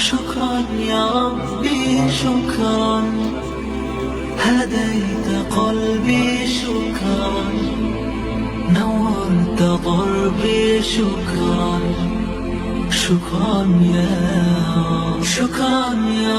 شكرا يا ربي شكرا هديت قلبي شكرا نورت ضربي شكرا شكرا يا شكرا يا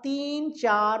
3, 4,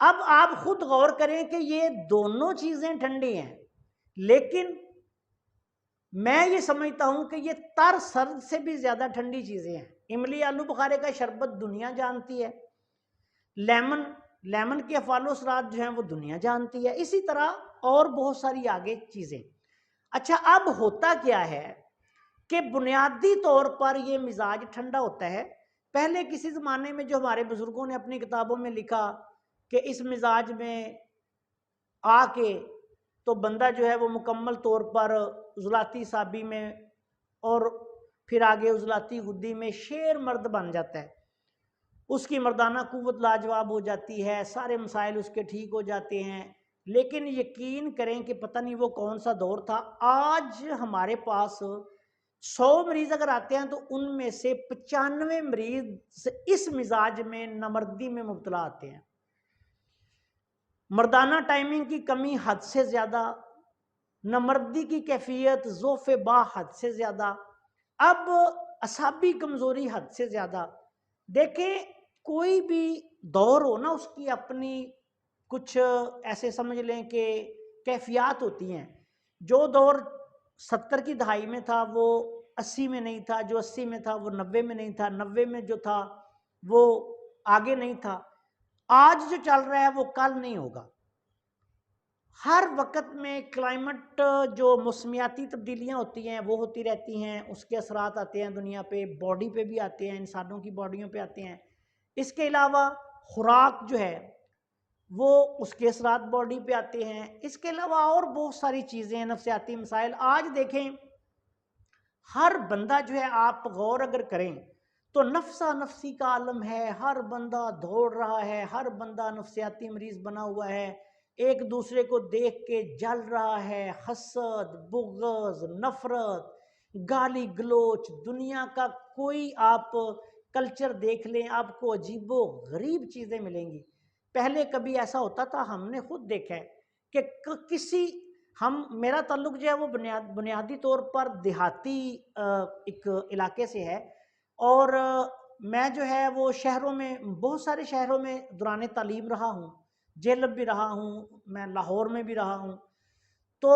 اب آپ خود غور کریں کہ یہ دونوں چیزیں ٹھنڈی ہیں، لیکن میں یہ سمجھتا ہوں کہ یہ تر سرد سے بھی زیادہ ٹھنڈی چیزیں ہیں۔ املی آلو بخارے کا شربت دنیا جانتی ہے، لیمن کے افعال و اثرات جو ہیں وہ دنیا جانتی ہے، اسی طرح اور بہت ساری آگے چیزیں۔ اچھا، اب ہوتا کیا ہے کہ بنیادی طور پر یہ مزاج ٹھنڈا ہوتا ہے۔ پہلے کسی زمانے میں جو ہمارے بزرگوں نے اپنی کتابوں میں لکھا کہ اس مزاج میں آ کے تو بندہ جو ہے وہ مکمل طور پر عضلاتی اعصابی میں اور پھر آگے عضلاتی غدی میں شیر مرد بن جاتا ہے، اس کی مردانہ قوت لاجواب ہو جاتی ہے، سارے مسائل اس کے ٹھیک ہو جاتے ہیں۔ لیکن یقین کریں کہ پتہ نہیں وہ کون سا دور تھا، آج ہمارے پاس 100 مریض اگر آتے ہیں تو ان میں سے 95 مریض اس مزاج میں نامردی میں مبتلا آتے ہیں۔ مردانہ ٹائمنگ کی کمی حد سے زیادہ، نامردی کی کیفیت ضعف با حد سے زیادہ، اب اعصابی کمزوری حد سے زیادہ۔ دیکھیں کوئی بھی دور ہو نا، اس کی اپنی کچھ ایسے سمجھ لیں کہ کیفیات ہوتی ہیں۔ جو دور 70 کی دہائی میں تھا وہ 80 میں نہیں تھا، جو 80 میں تھا وہ 90 میں نہیں تھا، 90 میں جو تھا وہ آگے نہیں تھا۔ آج جو چل رہا ہے وہ کل نہیں ہوگا۔ ہر وقت میں کلائمیٹ جو موسمیاتی تبدیلیاں ہوتی ہیں وہ ہوتی رہتی ہیں، اس کے اثرات آتے ہیں دنیا پہ، باڈی پہ بھی آتے ہیں، انسانوں کی باڈیوں پہ آتے ہیں۔ اس کے علاوہ خوراک جو ہے وہ اس کے اثرات باڈی پہ آتے ہیں۔ اس کے علاوہ اور بہت ساری چیزیں ہیں، نفسیاتی مسائل۔ آج دیکھیں ہر بندہ جو ہے، آپ غور اگر کریں تو نفسا نفسی کا عالم ہے، ہر بندہ دوڑ رہا ہے، ہر بندہ نفسیاتی مریض بنا ہوا ہے، ایک دوسرے کو دیکھ کے جل رہا ہے، حسد، بغض، نفرت، گالی گلوچ۔ دنیا کا کوئی آپ کلچر دیکھ لیں، آپ کو عجیب و غریب چیزیں ملیں گی۔ پہلے کبھی ایسا ہوتا تھا، ہم نے خود دیکھا ہے کہ میرا تعلق جو ہے وہ بنیادی طور پر دیہاتی ایک علاقے سے ہے، اور میں جو ہے وہ شہروں میں، بہت سارے شہروں میں دوران تعلیم رہا ہوں، جیلب بھی رہا ہوں، میں لاہور میں بھی رہا ہوں۔ تو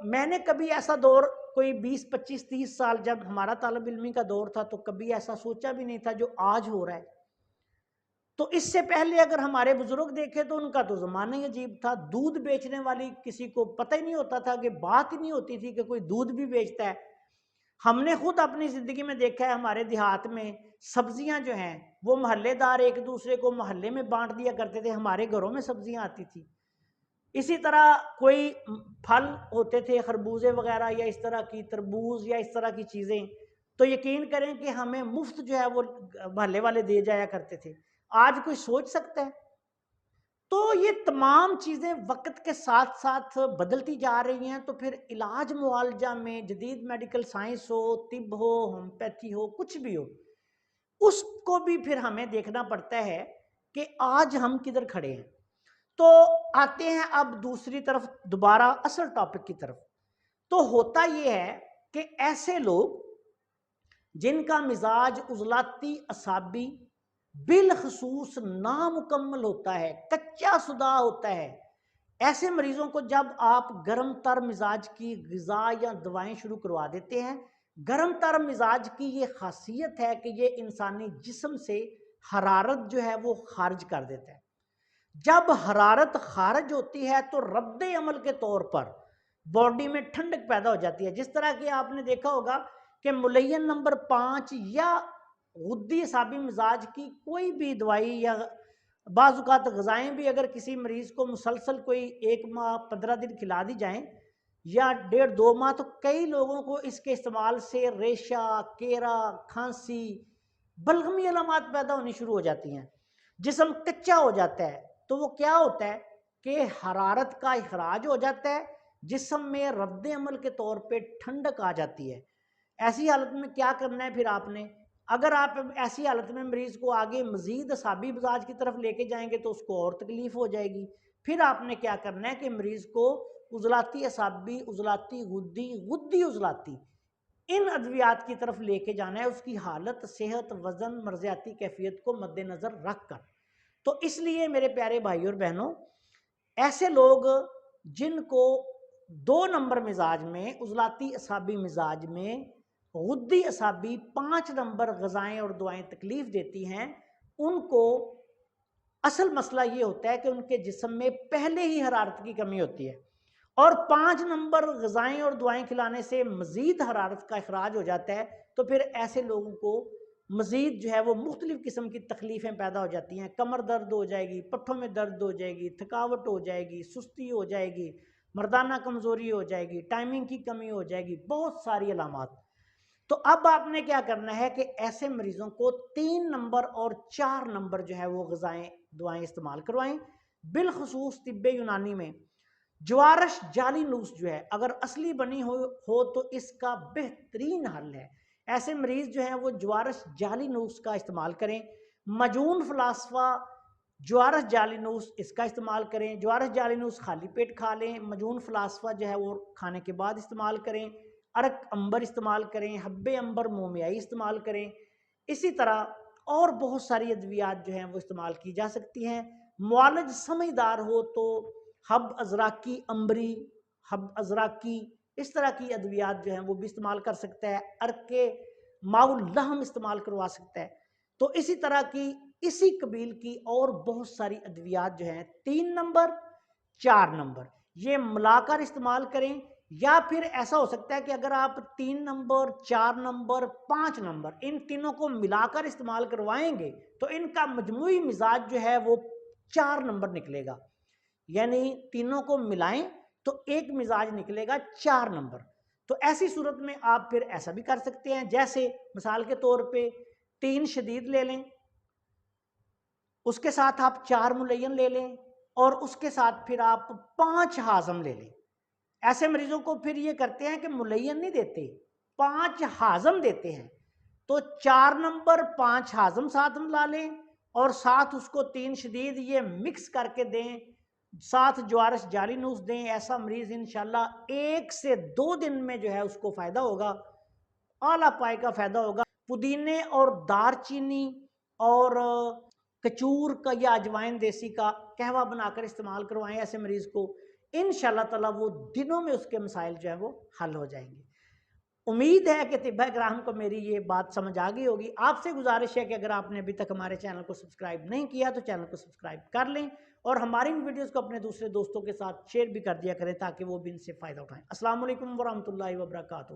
میں نے کبھی ایسا دور، کوئی 20 25 30 سال جب ہمارا طالب علمی کا دور تھا، تو کبھی ایسا سوچا بھی نہیں تھا جو آج ہو رہا ہے۔ تو اس سے پہلے اگر ہمارے بزرگ دیکھے تو ان کا تو زمانہ ہی عجیب تھا۔ دودھ بیچنے والی کسی کو پتہ ہی نہیں ہوتا تھا، کہ بات ہی نہیں ہوتی تھی کہ کوئی دودھ بھی بیچتا ہے۔ ہم نے خود اپنی زندگی میں دیکھا ہے، ہمارے دیہات میں سبزیاں جو ہیں وہ محلے دار ایک دوسرے کو محلے میں بانٹ دیا کرتے تھے، ہمارے گھروں میں سبزیاں آتی تھی۔ اسی طرح کوئی پھل ہوتے تھے، خربوزے وغیرہ یا اس طرح کی تربوز یا اس طرح کی چیزیں، تو یقین کریں کہ ہمیں مفت جو ہے وہ محلے والے دے جایا کرتے تھے۔ آج کوئی سوچ سکتا ہے؟ تو یہ تمام چیزیں وقت کے ساتھ ساتھ بدلتی جا رہی ہیں، تو پھر علاج معالجہ میں جدید میڈیکل سائنس ہو، طب ہو، ہومیوپیتھی ہو، کچھ بھی ہو، اس کو بھی پھر ہمیں دیکھنا پڑتا ہے کہ آج ہم کدھر کھڑے ہیں۔ تو آتے ہیں اب دوسری طرف، دوبارہ اصل ٹاپک کی طرف۔ تو ہوتا یہ ہے کہ ایسے لوگ جن کا مزاج عضلاتی اعصابی بالخصوص نامکمل ہوتا ہے، کچا سدھا ہوتا ہے، ایسے مریضوں کو جب آپ گرم تر مزاج کی غذا یا دوائیں شروع کروا دیتے ہیں، گرم تر مزاج کی یہ خاصیت ہے کہ یہ انسانی جسم سے حرارت جو ہے وہ خارج کر دیتا ہے۔ جب حرارت خارج ہوتی ہے تو رد عمل کے طور پر باڈی میں ٹھنڈک پیدا ہو جاتی ہے۔ جس طرح کہ آپ نے دیکھا ہوگا کہ ملین نمبر 5 یا غدی اعصابی مزاج کی کوئی بھی دوائی یا بعض اوقات غذائیں بھی اگر کسی مریض کو مسلسل کوئی 1 ماہ 15 دن کھلا دی جائیں یا 1.5 2 ماہ، تو کئی لوگوں کو اس کے استعمال سے ریشہ، کیرا، کھانسی، بلغمی علامات پیدا ہونی شروع ہو جاتی ہیں، جسم کچا ہو جاتا ہے۔ تو وہ کیا ہوتا ہے کہ حرارت کا اخراج ہو جاتا ہے، جسم میں رد عمل کے طور پہ ٹھنڈک آ جاتی ہے۔ ایسی حالت میں کیا کرنا ہے پھر آپ نے؟ اگر آپ ایسی حالت میں مریض کو آگے مزید اعصابی مزاج کی طرف لے کے جائیں گے تو اس کو اور تکلیف ہو جائے گی۔ پھر آپ نے کیا کرنا ہے کہ مریض کو عضلاتی اعصابی، عضلاتی غدی، غدی عضلاتی، ان ادویات کی طرف لے کے جانا ہے، اس کی حالت، صحت، وزن، مرضیاتی کیفیت کو مد نظر رکھ کر۔ تو اس لیے میرے پیارے بھائی اور بہنوں، ایسے لوگ جن کو 2 نمبر مزاج میں، عضلاتی اعصابی مزاج میں، غدی اعصابی 5 نمبر غذائیں اور دعائیں تکلیف دیتی ہیں، ان کو اصل مسئلہ یہ ہوتا ہے کہ ان کے جسم میں پہلے ہی حرارت کی کمی ہوتی ہے، اور 5 نمبر غذائیں اور دعائیں کھلانے سے مزید حرارت کا اخراج ہو جاتا ہے، تو پھر ایسے لوگوں کو مزید جو ہے وہ مختلف قسم کی تکلیفیں پیدا ہو جاتی ہیں، کمر درد ہو جائے گی، پٹھوں میں درد ہو جائے گی، تھکاوٹ ہو جائے گی، سستی ہو جائے گی، مردانہ کمزوری ہو جائے گی، ٹائمنگ کی کمی ہو جائے گی، بہت ساری علامات۔ تو اب آپ نے کیا کرنا ہے کہ ایسے مریضوں کو 3 نمبر اور 4 نمبر جو ہے وہ غذائیں دعائیں استعمال کروائیں۔ بالخصوص طب یونانی میں جوارش جعلی نوس جو ہے اگر اصلی بنی ہو تو اس کا بہترین حل ہے۔ ایسے مریض جو ہیں وہ جوارش جعلی نوس کا استعمال کریں، مجون فلاسفہ جوارش جعلی نوس اس کا استعمال کریں، جوارش جعلی نوس خالی پیٹ کھا لیں، مجون فلاسفہ جو ہے وہ کھانے کے بعد استعمال کریں، ارک امبر استعمال کریں، حب امبر مومیائی استعمال کریں۔ اسی طرح اور بہت ساری ادویات جو ہیں وہ استعمال کی جا سکتی ہیں۔ معالج سمجھدار ہو تو حب ازراکی امبری، حب ازراکی اس طرح کی ادویات جو ہیں وہ بھی استعمال کر سکتا ہے، ارک ماؤ لہم استعمال کروا سکتا ہے۔ تو اسی طرح کی اسی قبیل کی اور بہت ساری ادویات جو ہیں 3 نمبر 4 نمبر یہ ملا کر استعمال کریں، یا پھر ایسا ہو سکتا ہے کہ اگر آپ 3 نمبر 4 نمبر 5 نمبر ان تینوں کو ملا کر استعمال کروائیں گے تو ان کا مجموعی مزاج جو ہے وہ 4 نمبر نکلے گا، یعنی تینوں کو ملائیں تو ایک مزاج نکلے گا 4 نمبر۔ تو ایسی صورت میں آپ پھر ایسا بھی کر سکتے ہیں، جیسے مثال کے طور پہ 3 شدید لے لیں، اس کے ساتھ آپ 4 ملین لے لیں، اور اس کے ساتھ پھر آپ 5 ہاضم لے لیں۔ ایسے مریضوں کو پھر یہ کرتے ہیں کہ ملین نہیں دیتے، 5 ہاضم دیتے ہیں، تو 4 نمبر 5 ہاضم ساتھ ملا لیں، اور ساتھ اس کو 3 شدید یہ مکس کر کے دیں، ساتھ جوارش جعلی نوس دیں۔ ایسا مریض انشاءاللہ 1 سے 2 دن میں جو ہے اس کو فائدہ ہوگا، اعلیٰ پائے کا فائدہ ہوگا۔ پودینے اور دار چینی اور کچور کا یا اجوائن دیسی کا قہوہ بنا کر استعمال کروائیں ایسے مریض کو، انشاءاللہ تعالیٰ وہ دنوں میں اس کے مسائل جو ہیں وہ حل ہو جائیں گے۔ امید ہے کہ طبہ کرام کو میری یہ بات سمجھ آ گئی ہوگی۔ آپ سے گزارش ہے کہ اگر آپ نے ابھی تک ہمارے چینل کو سبسکرائب نہیں کیا تو چینل کو سبسکرائب کر لیں، اور ہماری ان ویڈیوز کو اپنے دوسرے دوستوں کے ساتھ شیئر بھی کر دیا کریں تاکہ وہ بھی ان سے فائدہ اٹھائیں۔ السلام علیکم ورحمۃ اللہ وبرکاتہ۔